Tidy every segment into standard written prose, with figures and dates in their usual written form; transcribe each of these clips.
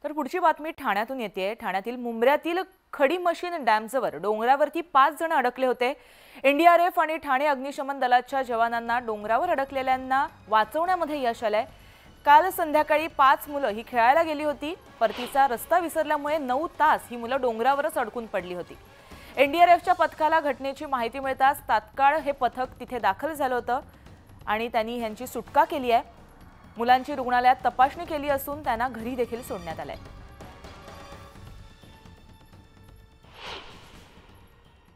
तर पुढची बातमी ठाण्यातून येते। ठाण्यातील मुंब्र्यातील खडी मशीन डॅमजवळ डोंगरावरती 5 जण अडकले होते। एनडीआरएफ आणि ठाणे अग्निशमन दलाच्या जवानांना डोंगरावर अडकलेल्यांना वाचवण्यामध्ये यश आलंय। काल संध्याकाळी 5 मुलं ही खेळायला गेली होती। परतीचा रस्ता विसरल्यामुळे 9 तास ही मुलं डोंगरावरच अडकून पडली होती। एनडीआरएफच्या पथकाला घटनेची माहिती मिळताच तात्काळ हे पथक तिथे दाखल झालं होतं आणि त्यांनी ह्यांची सुटका केली आहे। मुलांची रुग्णालयात तपासणी केली असून त्यांना घरी देखील सोडण्यात आलंय।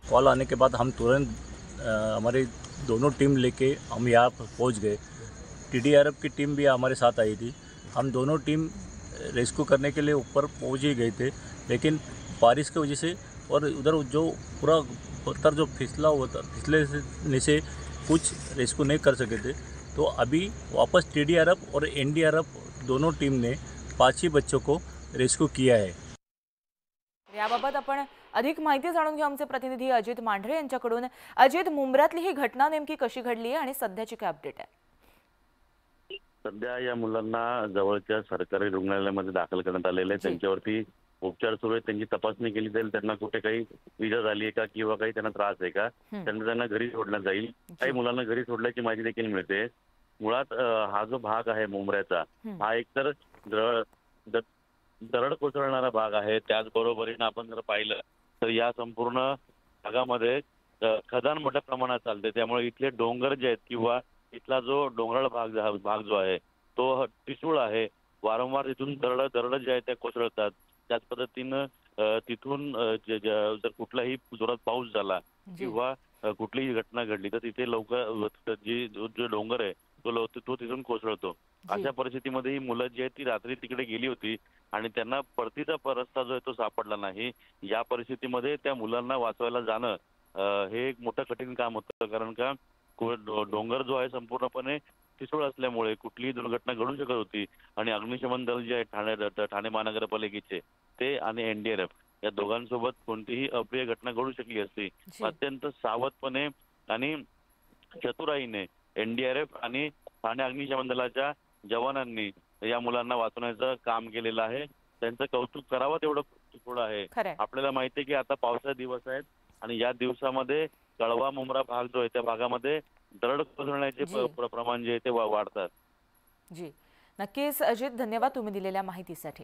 कॉल आने के बाद हम तुरंत हमारी दोनों टीम लेके हम यहाँ पहुँच गए। टीडीआरएफ की टीम भी हमारे साथ आई थी। हम दोनों टीम रेस्क्यू करने के लिए ऊपर पहुँच ही गए थे, लेकिन बारिश की वजह से और उधर जो पूरा पत्थर जो फिसलने से कुछ रेस्क्यू नहीं कर सके थे। तो अभी वापस टीडीआरएफ और एनडीआरएफ दोनों टीम ने 5 ही बच्चों को रेस्क्यू किया है। याबाबत आपण अधिक माहिती जाणून घेऊ आमचे प्रतिनिधी अजित मांढरे यांच्याकडून। अजित, मुंब्र्यातली ही घटना नेमकी कशी घडली आणि सध्याची काय अपडेट आहे? सध्या या मुलांना जवळच्या सरकारी रुग्णालयामध्ये दाखल करण्यात आलेले आहे। त्यांच्यावरती उपचार सुरू आहेत। त्यांची तपासणी केली जाईल, त्यांना कुठे काही इजा झाली आहे का किंवा काही त्यांना त्रास आहे का, त्यांना घरी सोडण्यात जाईल। काही मुलांना घरी सोडल्याची माहिती देखील मिळते। मुळात हा जो भाग आहे मुंब्र्याचा, हा एकतर दरड कोसळणारा भाग आहे। त्याचबरोबरीने आपण जर पाहिलं तर या संपूर्ण भागामध्ये खदान मोठ्या प्रमाणात चालते। त्यामुळे इथले डोंगर जे आहेत किंवा इथला जो डोंगराळ भाग जो आहे तो ठिसूळ आहे। वारंवार तिथून दरड जे आहे त्या कोसळतात। त्याच पद्धतीनं तिथून जर कुठलाही जोरात पाऊस झाला किंवा कुठलीही घटना घडली तर तिथे लवकर जो डोंगर आहे तो तिथून कोसळतो। अशा परिस्थितीमध्ये ही मुलं जी आहेत ती रात्री तिकडे गेली होती आणि त्यांना परतीचा रस्ता जो आहे तो सापडला नाही। या परिस्थितीमध्ये त्या मुलांना वाचवायला जाणं हे एक मोठं कठीण काम होतं, कारण का डोंगर जो आहे संपूर्णपणे ठिसूळ असल्यामुळे कुठलीही दुर्घटना घडू शकत होती। आणि अग्निशमन दल जे आहे ठाणे महानगरपालिकेचे ते आणि एनडीआरएफ या दोघांसोबत कोणतीही अप्रिय घटना घडू शकली असती। अत्यंत सावधपणे आणि चतुराईने एनडीआरएफ आणि ठाणे अग्निशमन दलाच्या जवानांनी या मुलांना वाचवण्याचं काम केलेलं आहे। त्यांचं कौतुक करावं तेवढं थोडं आहे। आपल्याला माहिती आहे की आता पावसाचे दिवस आहेत आणि या दिवसामध्ये कळवा मुंब्रा भाग जो आहे त्या भागामध्ये दरड कोसळण्याचे प्रमाण जे आहे ते वाढतात। जी, नक्कीच अजित, धन्यवाद तुम्ही दिलेल्या माहितीसाठी।